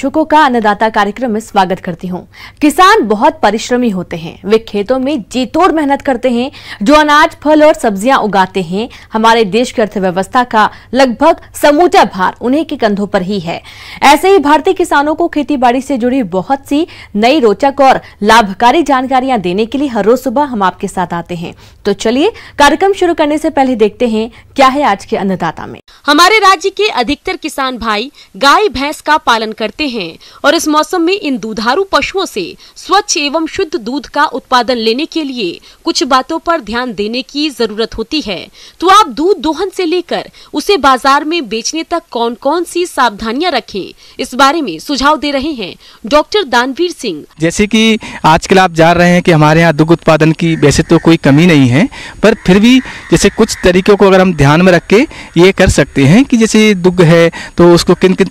दर्शकों का अन्नदाता कार्यक्रम में स्वागत करती हूं। किसान बहुत परिश्रमी होते हैं। वे खेतों में जी तोड़ मेहनत करते हैं, जो अनाज, फल और सब्जियां उगाते हैं। हमारे देश की अर्थव्यवस्था का लगभग समूचा भार उन्हीं के कंधों पर ही है। ऐसे ही भारतीय किसानों को खेतीबाड़ी से जुड़ी बहुत सी नई, रोचक और लाभकारी जानकारियां देने के लिए हर रोज सुबह हम आपके साथ आते हैं। तो चलिए कार्यक्रम शुरू करने से पहले देखते हैं क्या है आज के अन्नदाता में। हमारे राज्य के अधिकतर किसान भाई गाय भैंस का पालन करते हैं और इस मौसम में इन दुधारू पशुओं से स्वच्छ एवं शुद्ध दूध का उत्पादन लेने के लिए कुछ बातों पर ध्यान देने की जरूरत होती है। तो आप दूध दोहन से लेकर उसे बाजार में बेचने तक कौन कौन सी सावधानियां रखें, इस बारे में सुझाव दे रहे हैं डॉक्टर दानवीर सिंह। जैसे कि आजकल आप जान रहे हैं कि हमारे यहाँ दुग्ध उत्पादन की वैसे तो कोई कमी नहीं है, पर फिर भी जैसे कुछ तरीकों को अगर हम ध्यान में रख के ये कर सकते हैं कि जैसे दुग्ध है तो उसको किन किन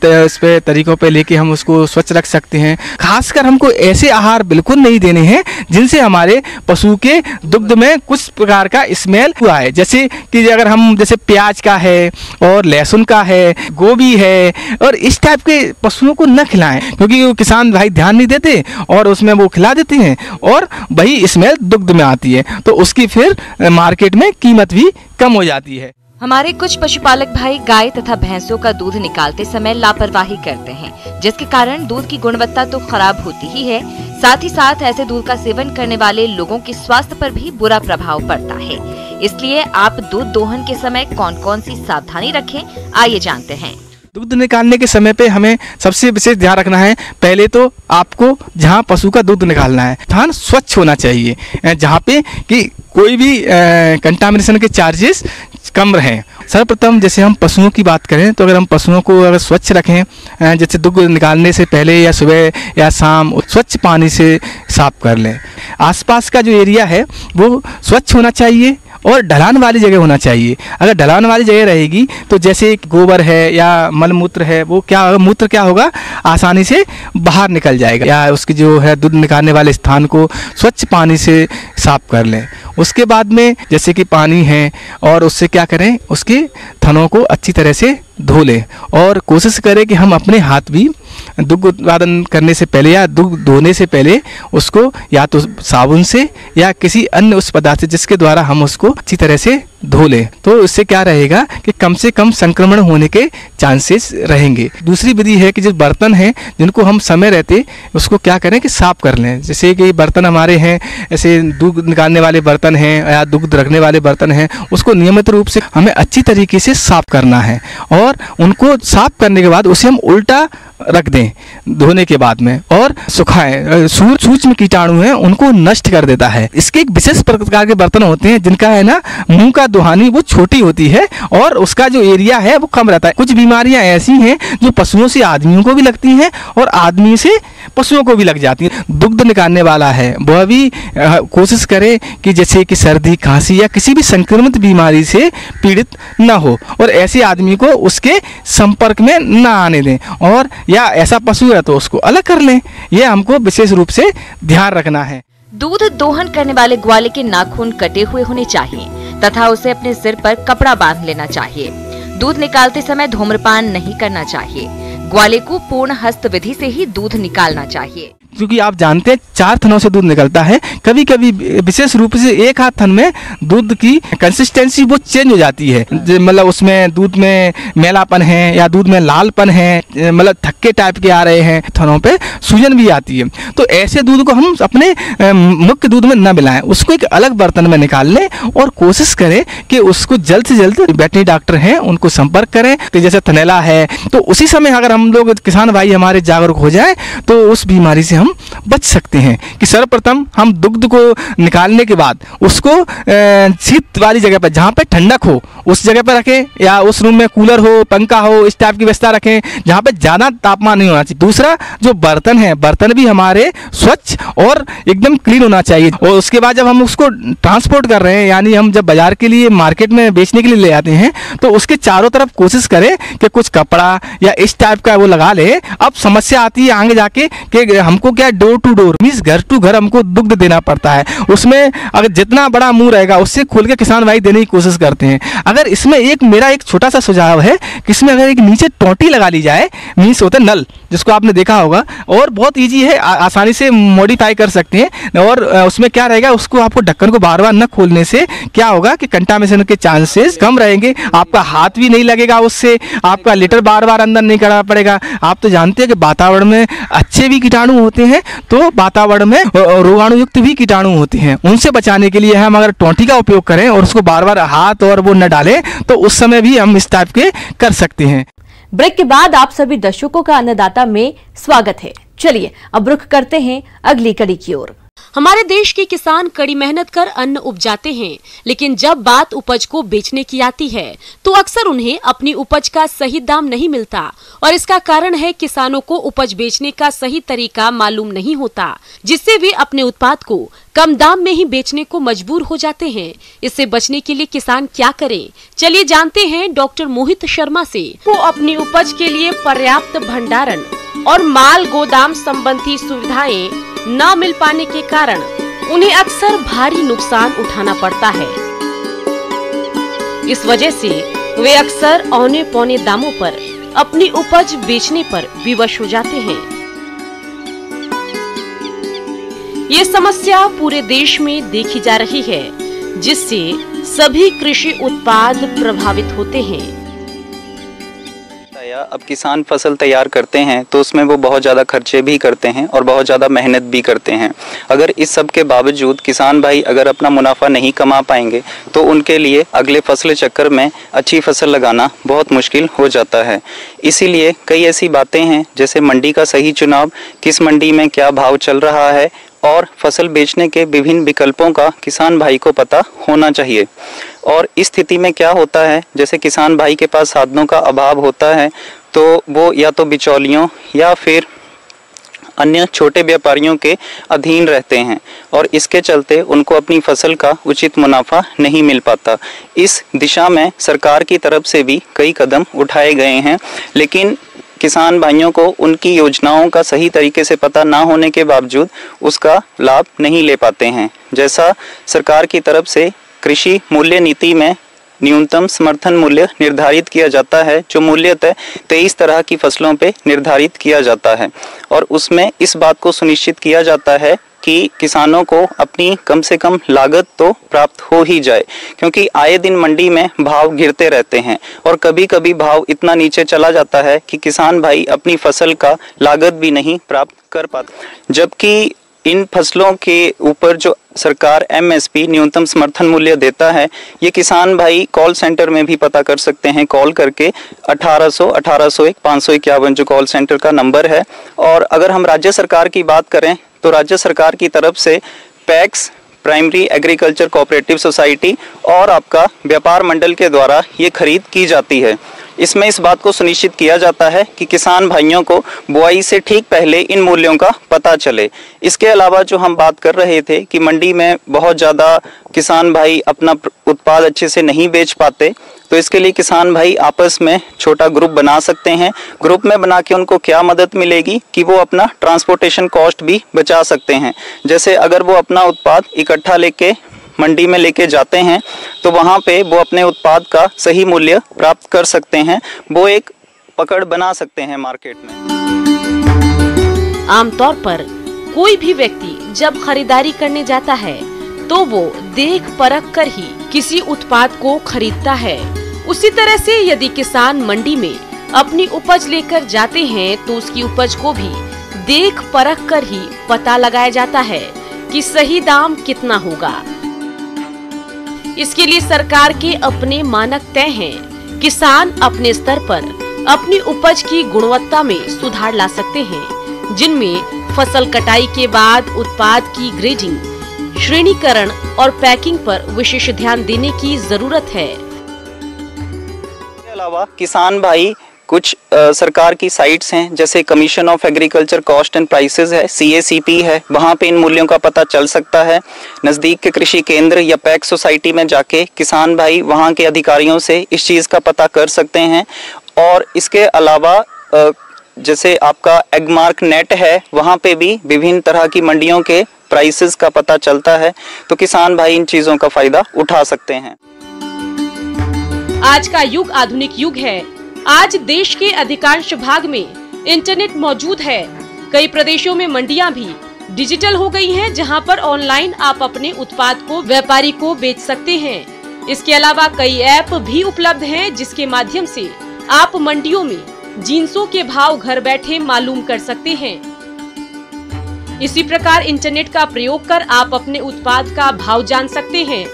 तरीकों पे लेके हम उसको स्वच्छ रख सकते हैं। खासकर हमको ऐसे आहार बिल्कुल नहीं देने हैं जिनसे हमारे पशु के दुग्ध में कुछ प्रकार का स्मेल हुआ है। जैसे कि अगर हम जैसे प्याज का है और लहसुन का है, गोभी है, और इस टाइप के पशुओं को न खिलाएं, क्योंकि वो किसान भाई ध्यान नहीं देते और उसमें वो खिला देते हैं और वही स्मेल दुग्ध में आती है, तो उसकी फिर मार्केट में कीमत भी कम हो जाती है। हमारे कुछ पशुपालक भाई गाय तथा भैंसों का दूध निकालते समय लापरवाही करते हैं, जिसके कारण दूध की गुणवत्ता तो खराब होती ही है, साथ ही साथ ऐसे दूध का सेवन करने वाले लोगों के स्वास्थ्य पर भी बुरा प्रभाव पड़ता है। इसलिए आप दूध दोहन के समय कौन कौन सी सावधानी रखें, आइए जानते हैं। दूध निकालने के समय पे हमें सबसे विशेष ध्यान रखना है। पहले तो आपको जहाँ पशु का दूध निकालना है, स्थान स्वच्छ होना चाहिए, जहाँ पे कि कोई भी कंटामिनेशन के चार्जेस कम रहें। सर्वप्रथम जैसे हम पशुओं की बात करें तो अगर हम पशुओं को अगर स्वच्छ रखें, जैसे दूध निकालने से पहले या सुबह या शाम स्वच्छ पानी से साफ कर लें। आसपास का जो एरिया है वो स्वच्छ होना चाहिए और ढलान वाली जगह होना चाहिए। अगर ढलान वाली जगह रहेगी तो जैसे गोबर है या मलमूत्र है, वो मूत्र क्या होगा, आसानी से बाहर निकल जाएगा। या उसकी जो है दूध निकालने वाले स्थान को स्वच्छ पानी से साफ कर लें। उसके बाद में जैसे कि पानी है और उससे क्या करें, उसके थनों को अच्छी तरह से धो लें और कोशिश करें कि हम अपने हाथ भी दुग्ध उत्पादन करने से पहले या दूध धोने से पहले उसको या तो साबुन से या किसी अन्य उस पदार्थ से जिसके द्वारा हम उसको अच्छी तरह से धो लें। तो इससे क्या रहेगा कि कम से कम संक्रमण होने के चांसेस रहेंगे। दूसरी विधि है कि जो बर्तन हैं जिनको हम समय रहते उसको क्या करें कि साफ कर लें। जैसे कि बर्तन हमारे हैं, ऐसे दूध निकालने वाले बर्तन हैं या दूध रखने वाले बर्तन हैं, उसको नियमित रूप से हमें अच्छी तरीके से साफ करना है और उनको साफ करने के बाद उसे हम उल्टा रख दें धोने के बाद में और सुखाएं। सूक्ष्म कीटाणु हैं उनको नष्ट कर देता है। इसके एक विशेष प्रकार के बर्तन होते हैं जिनका है ना मुंह का दुहानी वो छोटी होती है और उसका जो एरिया है वो कम रहता है। कुछ बीमारियां ऐसी हैं जो पशुओं से आदमियों को भी लगती हैं और आदमी से पशुओं को भी लग जाती है। दुग्ध निकालने वाला है वह भी कोशिश करे कि जैसे कि सर्दी, खांसी या किसी भी संक्रमित बीमारी से पीड़ित न हो और ऐसे आदमी को उसके संपर्क में न आने दें, और या ऐसा पशु है तो उसको अलग कर लें। यह हमको विशेष रूप से ध्यान रखना है। दूध दोहन करने वाले ग्वाले के नाखून कटे हुए होने चाहिए तथा उसे अपने सिर पर कपड़ा बांध लेना चाहिए। दूध निकालते समय धूम्रपान नहीं करना चाहिए। ग्वाले को पूर्ण हस्त विधि से ही दूध निकालना चाहिए, क्योंकि आप जानते हैं 4 थनों से दूध निकलता है। कभी कभी विशेष रूप से एक हाथ थन में दूध की कंसिस्टेंसी वो चेंज हो जाती है, मतलब उसमें दूध में मैलापन है या दूध में लालपन है, मतलब थक्के टाइप के आ रहे हैं, थनों पे सूजन भी आती है। तो ऐसे दूध को हम अपने मुख्य दूध में न मिलाएं, उसको एक अलग बर्तन में निकाल लें और कोशिश करें कि उसको जल्द से जल्द वेटरनरी डॉक्टर हैं उनको संपर्क करें। तो जैसे थनैला है तो उसी समय अगर हम लोग किसान भाई हमारे जागरूक हो जाए तो उस बीमारी से हम बच सकते हैं। कि सर्वप्रथम हम दुग्ध को निकालने के बाद उसको शीत वाली जगह पर, जहाँ पे ठंडक हो उस जगह पर रखें, या उस रूम में कूलर हो, पंखा हो, इस टाइप की व्यवस्था रखें जहाँ पे ज़्यादा तापमान नहीं होना चाहिए। दूसरा जो बर्तन है, बर्तन भी हमारे स्वच्छ और एकदम क्लीन होना चाहिए। और उसके बाद जब हम उसको ट्रांसपोर्ट कर रहे हैं, यानी हम जब बाजार के लिए मार्केट में बेचने के लिए ले आते हैं, तो उसके चारों तरफ कोशिश करें कि कुछ कपड़ा या इस टाइप का वो लगा ले। अब समस्या आती है आगे जाके कि हमको क्या डोर टू डोर मीन्स घर टू घर हमको दुग्ध देना पड़ता है। उसमें अगर जितना बड़ा मुंह रहेगा उससे खोल के किसान भाई देने की कोशिश करते हैं। अगर इसमें मेरा एक छोटा सा सुझाव है कि इसमें अगर एक नीचे टोंटी लगा ली जाए, मीन्स होता है नल, जिसको आपने देखा होगा, और बहुत ईजी है, आसानी से मॉडिफाई कर सकते हैं। और उसमें क्या रहेगा, उसको आपको ढक्कन को बार बार न खोलने से क्या होगा कि कंटामिनेशन के चांसेस कम रहेंगे, आपका हाथ भी नहीं लगेगा, उससे आपका लीटर बार बार अंदर नहीं करना पड़ेगा। आप तो जानते हैं कि वातावरण में अच्छे भी कीटाणु होते हैं, तो वातावरण में रोगाणु युक्त भी कीटाणु होते हैं, उनसे बचाने के लिए हम अगर टोंटी का उपयोग करें और उसको बार बार हाथ और वो न डालें तो उस समय भी हम इस टाइप के कर सकते हैं। ब्रेक के बाद आप सभी दर्शकों का अन्नदाता में स्वागत है। चलिए अब रुख करते हैं अगली कड़ी की ओर। हमारे देश के किसान कड़ी मेहनत कर अन्न उपजाते हैं, लेकिन जब बात उपज को बेचने की आती है तो अक्सर उन्हें अपनी उपज का सही दाम नहीं मिलता, और इसका कारण है किसानों को उपज बेचने का सही तरीका मालूम नहीं होता, जिससे वे अपने उत्पाद को कम दाम में ही बेचने को मजबूर हो जाते हैं। इससे बचने के लिए किसान क्या करे, चलिए जानते हैं डॉक्टर मोहित शर्मा से। वो अपनी उपज के लिए पर्याप्त भंडारण और माल गोदाम संबंधी सुविधाएं न मिल पाने के कारण उन्हें अक्सर भारी नुकसान उठाना पड़ता है। इस वजह से वे अक्सर औने पौने दामों पर अपनी उपज बेचने पर विवश हो जाते हैं। ये समस्या पूरे देश में देखी जा रही है, जिससे सभी कृषि उत्पाद प्रभावित होते हैं। अब किसान फसल तैयार करते हैं तो उसमें वो बहुत ज़्यादा खर्चे भी करते हैं और बहुत ज़्यादा मेहनत भी करते हैं। अगर इस सब के बावजूद किसान भाई अगर अपना मुनाफा नहीं कमा पाएंगे तो उनके लिए अगले फसल चक्कर में अच्छी फसल लगाना बहुत मुश्किल हो जाता है। इसीलिए कई ऐसी बातें हैं, जैसे मंडी का सही चुनाव, किस मंडी में क्या भाव चल रहा है, और फसल बेचने के विभिन्न विकल्पों का किसान भाई को पता होना चाहिए। और इस स्थिति में क्या होता है, जैसे किसान भाई के पास साधनों का अभाव होता है तो वो या तो बिचौलियों या फिर अन्य छोटे व्यापारियों के अधीन रहते हैं, और इसके चलते उनको अपनी फसल का उचित मुनाफा नहीं मिल पाता। इस दिशा में सरकार की तरफ से भी कई कदम उठाए गए हैं, लेकिन किसान भाइयों को उनकी योजनाओं का सही तरीके से पता ना होने के बावजूद उसका लाभ नहीं ले पाते हैं। जैसा सरकार की तरफ से कृषि मूल्य नीति में न्यूनतम समर्थन मूल्य निर्धारित किया जाता है, जो मूल्यतः 23 तरह की फसलों पे निर्धारित किया जाता है, और उसमें इस बात को सुनिश्चित किया जाता है कि किसानों को अपनी कम से कम लागत तो प्राप्त हो ही जाए, क्योंकि आए दिन मंडी में भाव गिरते रहते हैं और कभी कभी भाव इतना नीचे चला जाता है कि किसान भाई अपनी फसल का लागत भी नहीं प्राप्त कर पाते। जबकि इन फसलों के ऊपर जो सरकार MSP न्यूनतम समर्थन मूल्य देता है, ये किसान भाई कॉल सेंटर में भी पता कर सकते हैं, कॉल करके 1800, 1801, 551 जो कॉल सेंटर का नंबर है। और अगर हम राज्य सरकार की बात करें तो राज्य सरकार की तरफ से PACS, primary agriculture cooperative society और आपका व्यापार मंडल के द्वारा ये खरीद की जाती है। इसमें इस बात को सुनिश्चित किया जाता है कि किसान भाइयों को बुआई से ठीक पहले इन मूल्यों का पता चले। इसके अलावा जो हम बात कर रहे थे कि मंडी में बहुत ज़्यादा किसान भाई अपना उत्पाद अच्छे से नहीं बेच पाते, तो इसके लिए किसान भाई आपस में छोटा ग्रुप बना सकते हैं। ग्रुप में बना के उनको क्या मदद मिलेगी कि वो अपना ट्रांसपोर्टेशन कॉस्ट भी बचा सकते हैं। जैसे अगर वो अपना उत्पाद इकट्ठा लेके मंडी में लेके जाते हैं तो वहाँ पे वो अपने उत्पाद का सही मूल्य प्राप्त कर सकते हैं, वो एक पकड़ बना सकते हैं मार्केट में। आमतौर पर कोई भी व्यक्ति जब खरीदारी करने जाता है तो वो देख परख कर ही किसी उत्पाद को खरीदता है। उसी तरह से यदि किसान मंडी में अपनी उपज लेकर जाते हैं तो उसकी उपज को भी देख परख कर ही पता लगाया जाता है कि सही दाम कितना होगा। इसके लिए सरकार के अपने मानक तय हैं। किसान अपने स्तर पर अपनी उपज की गुणवत्ता में सुधार ला सकते हैं, जिनमें फसल कटाई के बाद उत्पाद की ग्रेडिंग, श्रेणीकरण और पैकिंग पर विशेष ध्यान देने की जरूरत है। इसके अलावा किसान भाई कुछ सरकार की साइट्स हैं, जैसे commission of agriculture cost and prices है, CACP है, वहाँ पे इन मूल्यों का पता चल सकता है। नज़दीक के कृषि केंद्र या पैक्स सोसाइटी में जाके किसान भाई वहाँ के अधिकारियों से इस चीज़ का पता कर सकते हैं। और इसके अलावा जैसे आपका एगमार्क नेट है, वहाँ पे भी विभिन्न तरह की मंडियों के प्राइसेस का पता चलता है, तो किसान भाई इन चीज़ों का फायदा उठा सकते हैं। आज का युग आधुनिक युग है। आज देश के अधिकांश भाग में इंटरनेट मौजूद है। कई प्रदेशों में मंडियां भी डिजिटल हो गई हैं, जहां पर ऑनलाइन आप अपने उत्पाद को व्यापारी को बेच सकते हैं। इसके अलावा कई ऐप भी उपलब्ध हैं, जिसके माध्यम से आप मंडियों में जिंसों के भाव घर बैठे मालूम कर सकते हैं। इसी प्रकार इंटरनेट का प्रयोग कर आप अपने उत्पाद का भाव जान सकते हैं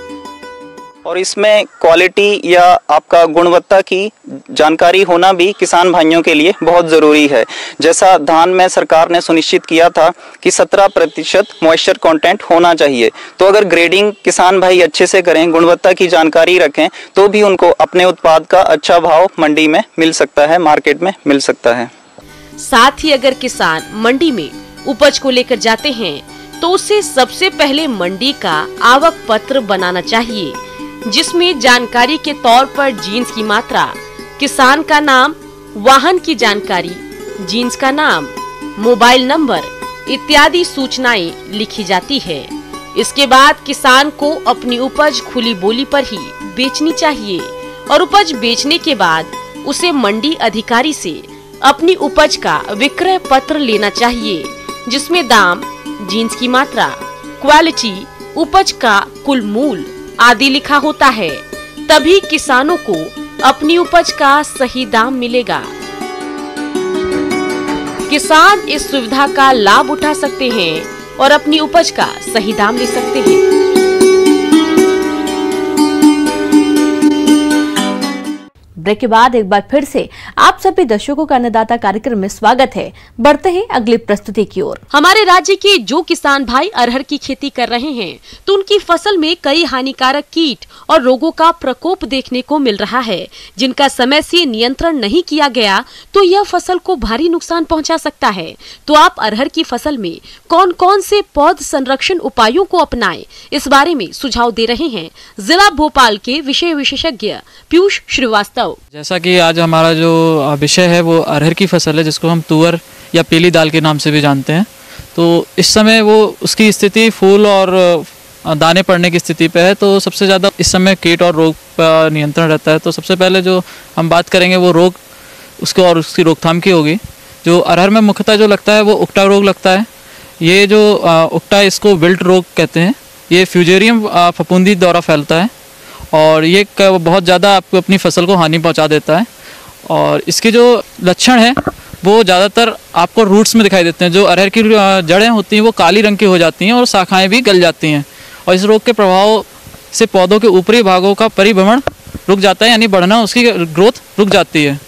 और इसमें क्वालिटी या आपका गुणवत्ता की जानकारी होना भी किसान भाइयों के लिए बहुत ज़रूरी है। जैसा धान में सरकार ने सुनिश्चित किया था कि 17% मॉइस्चर कंटेंट होना चाहिए, तो अगर ग्रेडिंग किसान भाई अच्छे से करें, गुणवत्ता की जानकारी रखें, तो भी उनको अपने उत्पाद का अच्छा भाव मंडी में मिल सकता है, मार्केट में मिल सकता है। साथ ही अगर किसान मंडी में उपज को लेकर जाते हैं तो उसे सबसे पहले मंडी का आवक पत्र बनाना चाहिए, जिसमें जानकारी के तौर पर जीन्स की मात्रा, किसान का नाम, वाहन की जानकारी, जीन्स का नाम, मोबाइल नंबर इत्यादि सूचनाएं लिखी जाती है। इसके बाद किसान को अपनी उपज खुली बोली पर ही बेचनी चाहिए और उपज बेचने के बाद उसे मंडी अधिकारी से अपनी उपज का विक्रय पत्र लेना चाहिए, जिसमें दाम, जीन्स की मात्रा, क्वालिटी, उपज का कुल मूल आदि लिखा होता है। तभी किसानों को अपनी उपज का सही दाम मिलेगा। किसान इस सुविधा का लाभ उठा सकते हैं और अपनी उपज का सही दाम ले सकते हैं। ब्रेक के बाद एक बार फिर से आप सभी दर्शकों का अन्नदाता कार्यक्रम में स्वागत है। बढ़ते हैं अगली प्रस्तुति की ओर। हमारे राज्य के जो किसान भाई अरहर की खेती कर रहे हैं, तो उनकी फसल में कई हानिकारक कीट और रोगों का प्रकोप देखने को मिल रहा है, जिनका समय से नियंत्रण नहीं किया गया तो यह फसल को भारी नुकसान पहुंचा सकता है। तो आप अरहर की फसल में कौन कौन से पौध संरक्षण उपायों को अपनाएं, इस बारे में सुझाव दे रहे हैं जिला भोपाल के विषय विशेषज्ञ पीयूष श्रीवास्तव। जैसा कि आज हमारा जो विषय है वो अरहर की फसल है, जिसको हम तुअर या पीली दाल के नाम से भी जानते हैं। तो इस समय वो उसकी स्थिति फूल और दाने पड़ने की स्थिति पे है, तो सबसे ज़्यादा इस समय कीट और रोग पर नियंत्रण रहता है। तो सबसे पहले जो हम बात करेंगे वो रोग उसको और उसकी रोकथाम की होगी। जो अरहर में मुख्यतः जो लगता है वो उकटा रोग लगता है। ये जो उकटा, इसको विल्ट रोग कहते हैं। ये फ्यूजेरियम फफूंदी द्वारा फैलता है और ये बहुत ज़्यादा आपको अपनी फसल को हानि पहुंचा देता है। और इसके जो लक्षण हैं वो ज़्यादातर आपको रूट्स में दिखाई देते हैं। जो अरहर की जड़ें होती हैं वो काली रंग की हो जाती हैं और शाखाएं भी गल जाती हैं। और इस रोग के प्रभाव से पौधों के ऊपरी भागों का परिभ्रमण रुक जाता है, यानी बढ़ना, उसकी ग्रोथ रुक जाती है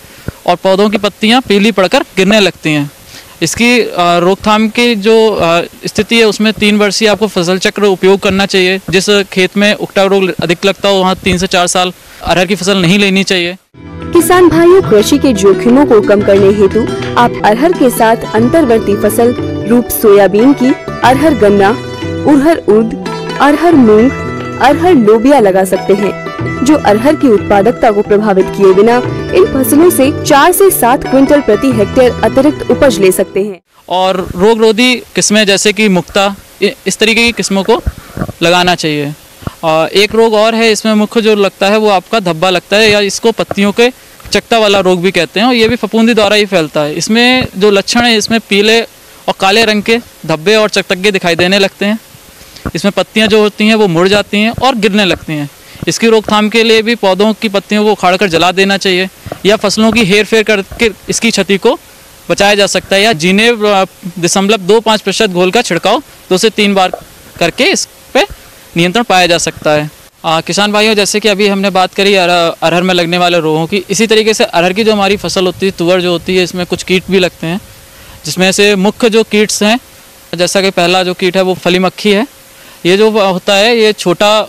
और पौधों की पत्तियाँ पीली पड़कर गिरने लगती हैं। इसकी रोकथाम की जो स्थिति है उसमें 3 वर्षीय आपको फसल चक्र उपयोग करना चाहिए। जिस खेत में उकटा रोग अधिक लगता हो वहाँ 3 से 4 साल अरहर की फसल नहीं लेनी चाहिए। किसान भाइयों, कृषि के जोखिमों को कम करने हेतु आप अरहर के साथ अंतर्वर्ती फसल रूप सोयाबीन की, अरहर गन्ना, उरहर उर्द, अरहर मूंग, अरहर लोबिया लगा सकते हैं, जो अरहर की उत्पादकता को प्रभावित किए बिना इन फसलों से 4 से 7 क्विंटल प्रति हेक्टेयर अतिरिक्त उपज ले सकते हैं। और रोग रोधी किस्में जैसे कि मुक्ता, इस तरीके की किस्मों को लगाना चाहिए। और एक रोग और है इसमें मुख्य जो लगता है वो आपका धब्बा लगता है, या इसको पत्तियों के चकता वाला रोग भी कहते हैं, और ये भी फफूंदी द्वारा ही फैलता है। इसमें जो लक्षण है, इसमें पीले और काले रंग के धब्बे और चकतग्गे दिखाई देने लगते हैं। इसमें पत्तियां जो होती हैं वो मुड़ जाती हैं और गिरने लगती हैं। इसकी रोकथाम के लिए भी पौधों की पत्तियों को उखाड़कर जला देना चाहिए, या फसलों की हेर फेर करके इसकी क्षति को बचाया जा सकता है, या जिनेव 0.25% घोल का छिड़काव 2 से 3 बार करके इस पे नियंत्रण पाया जा सकता है। किसान भाइयों, जैसे कि अभी हमने बात करी अरहर में लगने वाले रोगों की, इसी तरीके से अरहर की जो हमारी फसल होती है, तुअर जो होती है, इसमें कुछ कीट भी लगते हैं, जिसमें से मुख्य जो कीट्स हैं, जैसा कि पहला जो कीट है वो फली मक्खी है। ये जो होता है, ये छोटा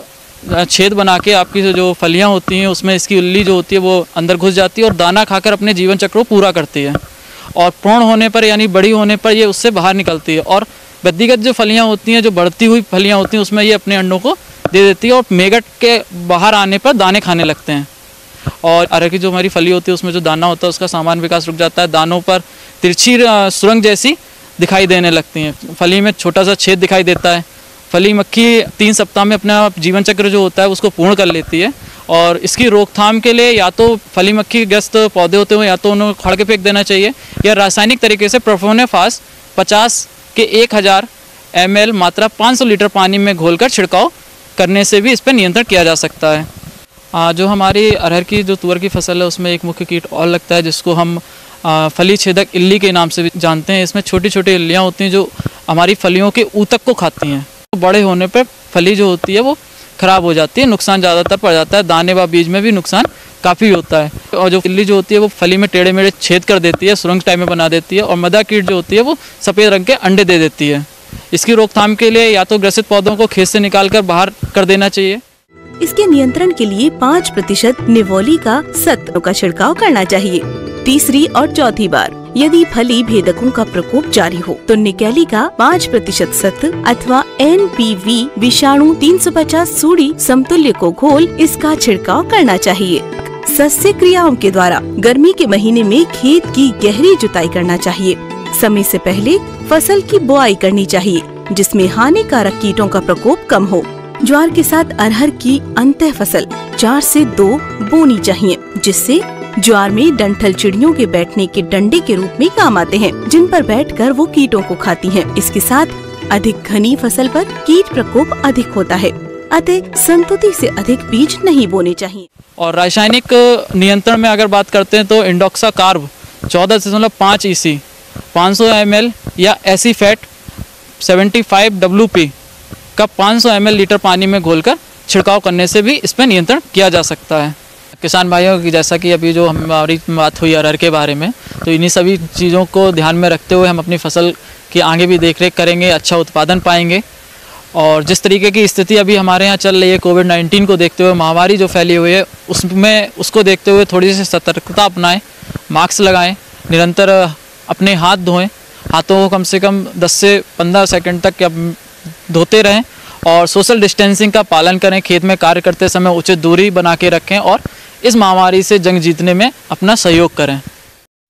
छेद बना के आपकी जो फलियां होती हैं उसमें इसकी उल्ली जो होती है वो अंदर घुस जाती है और दाना खाकर अपने जीवन चक्र को पूरा करती है, और पूर्ण होने पर यानी बड़ी होने पर ये उससे बाहर निकलती है, और व्यक्तिगत जो फलियां होती हैं, जो बढ़ती हुई फलियां होती हैं, उसमें ये अपने अंडों को दे देती है और मेगट के बाहर आने पर दाने खाने लगते हैं। और अरहर की जो हमारी फली होती है उसमें जो दाना होता है उसका सामान्य विकास रुक जाता है। दानों पर तिरछी सुरंग जैसी दिखाई देने लगती हैं। फली में छोटा सा छेद दिखाई देता है। फली मक्खी 3 सप्ताह में अपना जीवन चक्र जो होता है उसको पूर्ण कर लेती है। और इसकी रोकथाम के लिए या तो फली मक्खी ग्रस्त पौधे होते हैं या तो उन्हें उखाड़ के फेंक देना चाहिए, या रासायनिक तरीके से प्रोफेनोफास 50 के 1000 ml मात्रा 500 लीटर पानी में घोलकर छिड़काव करने से भी इस पर नियंत्रण किया जा सकता है। जो हमारी अरहर की जो तुअर की फसल है उसमें एक मुख्य कीट और लगता है जिसको हम फली छेदक इल्ली के नाम से भी जानते हैं। इसमें छोटी छोटी इल्लियाँ होती हैं जो हमारी फलियों के ऊतक को खाती हैं। बड़े होने पर फली जो होती है वो खराब हो जाती है, नुकसान ज़्यादातर पड़ जाता है। दाने व बीज में भी नुकसान काफ़ी होता है। और जो इल्ली जो होती है वो फली में टेढ़े मेढ़े छेद कर देती है, सुरंग टाइप में बना देती है। और मदा कीट जो होती है वो सफ़ेद रंग के अंडे दे देती है। इसकी रोकथाम के लिए या तो ग्रसित पौधों को खेत से निकालकर बाहर कर देना चाहिए। इसके नियंत्रण के लिए 5% निवोली का सत्व का छिड़काव करना चाहिए। तीसरी और चौथी बार यदि फली भेदकों का प्रकोप जारी हो तो निकैली का 5% सत्व अथवा NPV विषाणु 350 सूड़ी समतुल्य को घोल इसका छिड़काव करना चाहिए। सस्य क्रियाओं के द्वारा गर्मी के महीने में खेत की गहरी जुताई करना चाहिए। समय से पहले फसल की बुआई करनी चाहिए जिसमें हानिकारक कीटों का प्रकोप कम हो। ज्वार के साथ अरहर की अंतः फसल 4 से 2 बोनी चाहिए, जिससे ज्वार में डंठल चिड़ियों के बैठने के डंडे के रूप में काम आते हैं, जिन पर बैठकर वो कीटों को खाती हैं। इसके साथ अधिक घनी फसल पर कीट प्रकोप अधिक होता है, अतः संतुति से अधिक बीज नहीं बोने चाहिए। और रासायनिक नियंत्रण में अगर बात करते हैं तो इंडोक्सा कार्ब 14.5 EC 500 ml या एसीफेट 75 WP का 500 ml लीटर पानी में घोलकर छिड़काव करने से भी इस पर नियंत्रण किया जा सकता है। किसान भाइयों की जैसा कि अभी जो हमारी बात हुई अरहर के बारे में, तो इन्हीं सभी चीज़ों को ध्यान में रखते हुए हम अपनी फसल की आगे भी देखरेख करेंगे, अच्छा उत्पादन पाएंगे। और जिस तरीके की स्थिति अभी हमारे यहाँ चल रही है कोविड-19 को देखते हुए, महामारी जो फैली हुई है उसको देखते हुए थोड़ी सी सतर्कता अपनाएं, मास्क लगाएं, निरंतर अपने हाथ धोएं, हाथों को कम से कम 10 से 15 सेकंड तक धोते रहें और सोशल डिस्टेंसिंग का पालन करें। खेत में कार्य करते समय उचित दूरी बना के रखें और इस महामारी से जंग जीतने में अपना सहयोग करें।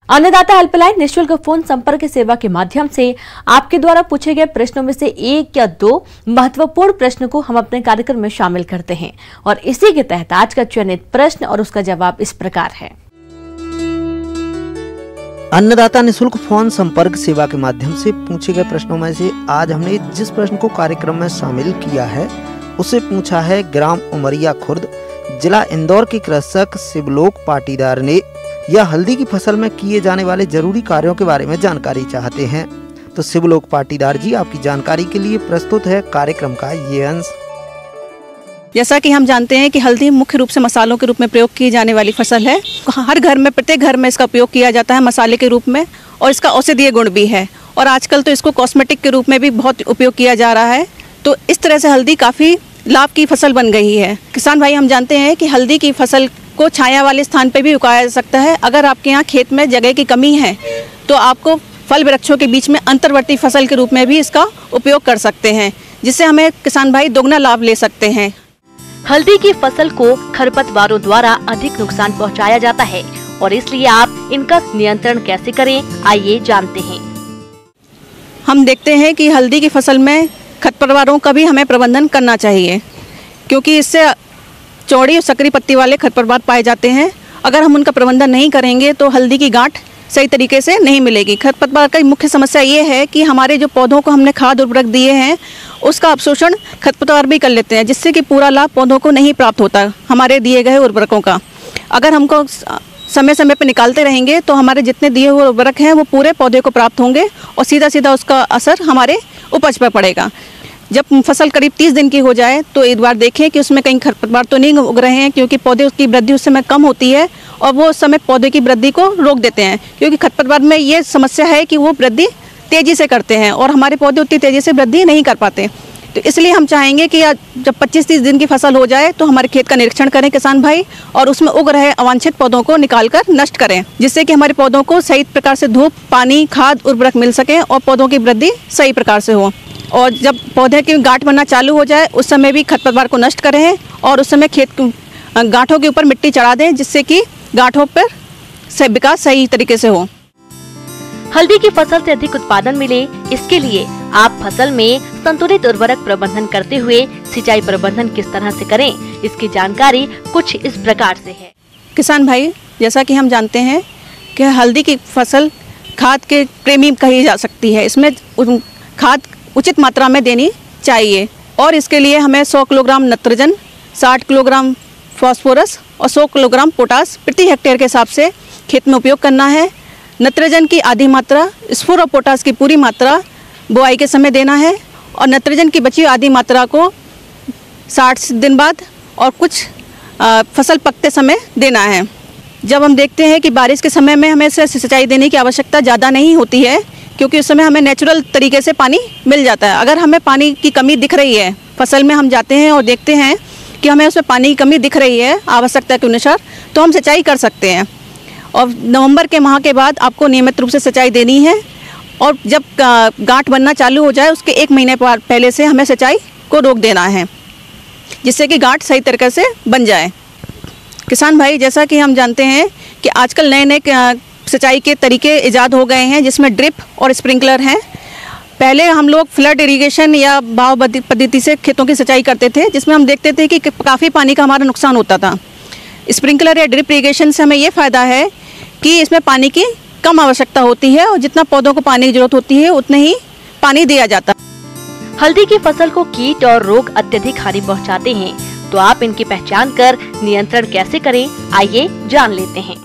अन्नदाता हेल्पलाइन निःशुल्क फोन संपर्क सेवा के माध्यम से आपके द्वारा पूछे गए प्रश्नों में से 1 या 2 महत्वपूर्ण प्रश्न को हम अपने कार्यक्रम में शामिल करते हैं और इसी के तहत आज का चयनित प्रश्न और उसका जवाब इस प्रकार है। अन्नदाता निःशुल्क फोन संपर्क सेवा के माध्यम से पूछे गए प्रश्नों में से आज हमने जिस प्रश्न को कार्यक्रम में शामिल किया है उसे पूछा है ग्राम उमरिया खुर्द, जिला इंदौर के कृषक शिवलोक पाटीदार ने। यह हल्दी की फसल में किए जाने वाले जरूरी कार्यों के बारे में जानकारी चाहते हैं। तो शिवलोक पाटीदार जी, आपकी जानकारी के लिए प्रस्तुत है कार्यक्रम का ये अंश। जैसा कि हम जानते हैं कि हल्दी मुख्य रूप से मसालों के रूप में प्रयोग की जाने वाली फसल है। हर घर में, प्रत्येक घर में इसका उपयोग किया जाता है मसाले के रूप में, और इसका औषधीय गुण भी है। और आजकल तो इसको कॉस्मेटिक के रूप में भी बहुत उपयोग किया जा रहा है। तो इस तरह से हल्दी काफ़ी लाभ की फसल बन गई है। किसान भाई, हम जानते हैं कि हल्दी की फसल को छाया वाले स्थान पर भी उगाया जा सकता है। अगर आपके यहाँ खेत में जगह की कमी है तो आपको फल वृक्षों के बीच में अंतर्वर्ती फसल के रूप में भी इसका उपयोग कर सकते हैं, जिससे हमें किसान भाई दोगुना लाभ ले सकते हैं। हल्दी की फसल को खरपतवारों द्वारा अधिक नुकसान पहुंचाया जाता है और इसलिए आप इनका नियंत्रण कैसे करें, आइए जानते हैं। हम देखते हैं कि हल्दी की फसल में खरपतवारों का भी हमें प्रबंधन करना चाहिए, क्योंकि इससे चौड़ी और सकरी पत्ती वाले खरपतवार पाए जाते हैं। अगर हम उनका प्रबंधन नहीं करेंगे तो हल्दी की गांठ सही तरीके से नहीं मिलेगी। खरपतवार का मुख्य समस्या ये है कि हमारे जो पौधों को हमने खाद उर्वरक दिए हैं उसका अवशोषण खरपतवार भी कर लेते हैं, जिससे कि पूरा लाभ पौधों को नहीं प्राप्त होता हमारे दिए गए उर्वरकों का। अगर हमको समय समय पर निकालते रहेंगे तो हमारे जितने दिए हुए उर्वरक हैं वो पूरे पौधे को प्राप्त होंगे और सीधा सीधा उसका असर हमारे उपज पर पड़ेगा। जब फसल करीब 30 दिन की हो जाए तो एक बार देखें कि उसमें कहीं खरपतवार तो नहीं उग रहे हैं, क्योंकि पौधे की वृद्धि उस समय कम होती है और वो उस समय पौधे की वृद्धि को रोक देते हैं। क्योंकि खरपतवार में ये समस्या है कि वो वृद्धि तेज़ी से करते हैं और हमारे पौधे उतनी तेज़ी से वृद्धि नहीं कर पाते। तो इसलिए हम चाहेंगे कि जब 25-30 दिन की फसल हो जाए तो हमारे खेत का निरीक्षण करें किसान भाई, और उसमें उग रहे अवांछित पौधों को निकालकर नष्ट करें, जिससे कि हमारे पौधों को सही प्रकार से धूप, पानी, खाद, उर्वरक मिल सके और पौधों की वृद्धि सही प्रकार से हो। और जब पौधे की गांठ बनना चालू हो जाए उस समय भी खरपतवार को नष्ट करें और उस समय खेत गांठों के ऊपर मिट्टी चढ़ा दें, जिससे कि गांठों पर विकास सही तरीके से हो। हल्दी की फसल से अधिक उत्पादन मिले, इसके लिए आप फसल में संतुलित उर्वरक प्रबंधन करते हुए सिंचाई प्रबंधन किस तरह से करें, इसकी जानकारी कुछ इस प्रकार से है। किसान भाई, जैसा कि हम जानते हैं कि हल्दी की फसल खाद के प्रेमी कही जा सकती है। इसमें खाद उचित मात्रा में देनी चाहिए और इसके लिए हमें 100 किलोग्राम नाइट्रोजन, 60 किलोग्राम फास्फोरस और 100 किलोग्राम पोटास प्रति हेक्टेयर के हिसाब से खेत में उपयोग करना है। नाइट्रोजन की आधी मात्रा, स्फूर और पोटास की पूरी मात्रा बुआई के समय देना है और नाइट्रोजन की बची आधी मात्रा को 60 दिन बाद और कुछ फसल पकते समय देना है। जब हम देखते हैं कि बारिश के समय में हमें सिंचाई देने की आवश्यकता ज़्यादा नहीं होती है, क्योंकि उस समय हमें नेचुरल तरीके से पानी मिल जाता है। अगर हमें पानी की कमी दिख रही है, फसल में हम जाते हैं और देखते हैं कि हमें उसमें पानी की कमी दिख रही है आवश्यकता के अनुसार, तो हम सिंचाई कर सकते हैं। और नवंबर के माह के बाद आपको नियमित रूप से सिंचाई देनी है और जब गांठ बनना चालू हो जाए उसके 1 महीने पहले से हमें सिंचाई को रोक देना है, जिससे कि गांठ सही तरीके से बन जाए। किसान भाई, जैसा कि हम जानते हैं कि आजकल नए नए सिंचाई के तरीके इजाद हो गए हैं, जिसमें ड्रिप और स्प्रिंकलर हैं। पहले हम लोग फ्लड इरिगेशन या बहाव पद्धति से खेतों की सिंचाई करते थे, जिसमें हम देखते थे कि काफ़ी पानी का हमारा नुकसान होता था। स्प्रिंकलर या ड्रिप इरिगेशन से हमें ये फ़ायदा है कि इसमें पानी की कम आवश्यकता होती है और जितना पौधों को पानी की जरूरत होती है उतने ही पानी दिया जाता है। हल्दी की फसल को कीट और रोग अत्यधिक हानि पहुंचाते हैं, तो आप इनकी पहचान कर नियंत्रण कैसे करें, आइए जान लेते हैं।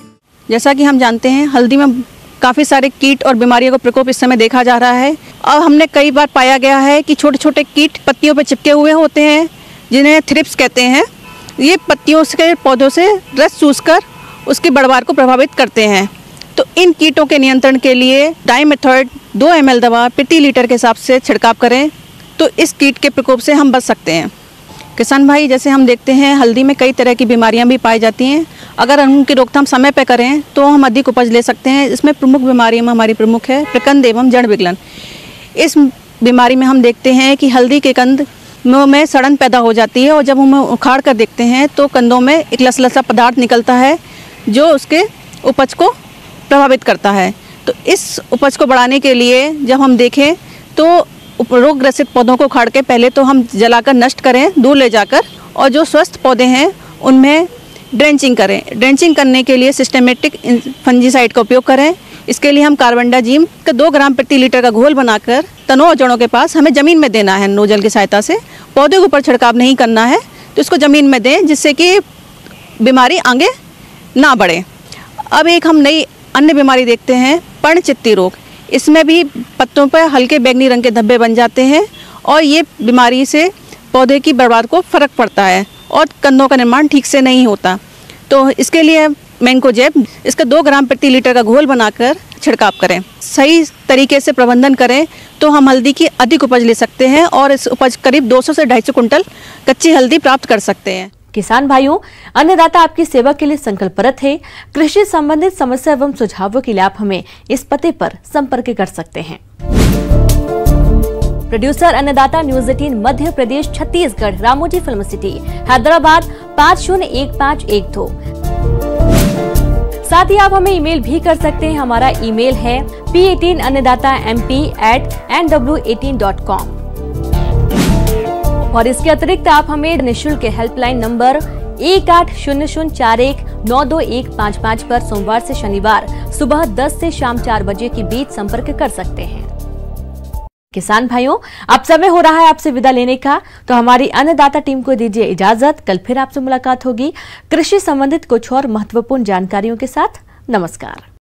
जैसा कि हम जानते हैं, हल्दी में काफ़ी सारे कीट और बीमारियों का प्रकोप इस समय देखा जा रहा है और हमने कई बार पाया गया है कि छोटे छोटे कीट पत्तियों पर चिपके हुए होते हैं, जिन्हें थ्रिप्स कहते हैं। ये पत्तियों से, पौधों से रस चूसकर उसकी बढ़वार को प्रभावित करते हैं। तो इन कीटों के नियंत्रण के लिए डाइमेथॉयड 2 ml दवा प्रति लीटर के हिसाब से छिड़काव करें, तो इस कीट के प्रकोप से हम बच सकते हैं। किसान भाई, जैसे हम देखते हैं हल्दी में कई तरह की बीमारियां भी पाई जाती हैं। अगर हम उनकी रोकथाम समय पर करें तो हम अधिक उपज ले सकते हैं। इसमें प्रमुख बीमारियों में हमारी प्रमुख है प्रकंद एवं जड़ विगलन। इस बीमारी में हम देखते हैं कि हल्दी के कंद में सड़न पैदा हो जाती है और जब हम उखाड़ कर देखते हैं तो कंदों में एक लसलसा पदार्थ निकलता है जो उसके उपज को प्रभावित करता है। तो इस उपज को बढ़ाने के लिए जब हम देखें तो रोग ग्रसित पौधों को उखाड़ के पहले तो हम जलाकर नष्ट करें दूर ले जाकर, और जो स्वस्थ पौधे हैं उनमें ड्रेंचिंग करें। ड्रेंचिंग करने के लिए सिस्टमेटिक फंजीसाइड का उपयोग करें। इसके लिए हम कार्बनडाजिम का 2 ग्राम प्रति लीटर का घोल बनाकर तनों और जड़ों के पास हमें ज़मीन में देना है। नोजल की सहायता से पौधे के ऊपर छिड़काव नहीं करना है, तो इसको ज़मीन में दें, जिससे कि बीमारी आगे ना बढ़े। अब एक हम नई अन्य बीमारी देखते हैं, पर्णचित्ती रोग। इसमें भी पत्तों पर हल्के बैंगनी रंग के धब्बे बन जाते हैं और ये बीमारी से पौधे की बढ़वार को फर्क पड़ता है और कंदों का निर्माण ठीक से नहीं होता। तो इसके लिए मैंकोजेब इसका 2 ग्राम प्रति लीटर का घोल बनाकर छिड़काव करें। सही तरीके से प्रबंधन करें तो हम हल्दी की अधिक उपज ले सकते हैं और इस उपज करीब 200 से 250 कुंटल कच्ची हल्दी प्राप्त कर सकते हैं। किसान भाइयों, अन्नदाता आपकी सेवा के लिए संकल्परत है। कृषि संबंधित समस्या एवं सुझावों के लिए आप हमें इस पते पर संपर्क कर सकते हैं। प्रोड्यूसर अन्नदाता news 18 Madhya Pradesh Chhattisgarh, Ramoji film city, Hyderabad 501512। साथ ही आप हमें ईमेल भी कर सकते हैं। हमारा ईमेल है p18annadatamp@nw18.com। और इसके अतिरिक्त आप हमें निःशुल्क हेल्पलाइन नंबर 180041922155 पर सोमवार से शनिवार सुबह 10 से शाम 4 बजे के बीच संपर्क कर सकते हैं। किसान भाइयों, अब समय हो रहा है आपसे विदा लेने का, तो हमारी अन्नदाता टीम को दीजिए इजाजत। कल फिर आपसे मुलाकात होगी कृषि संबंधित कुछ और महत्वपूर्ण जानकारियों के साथ। नमस्कार।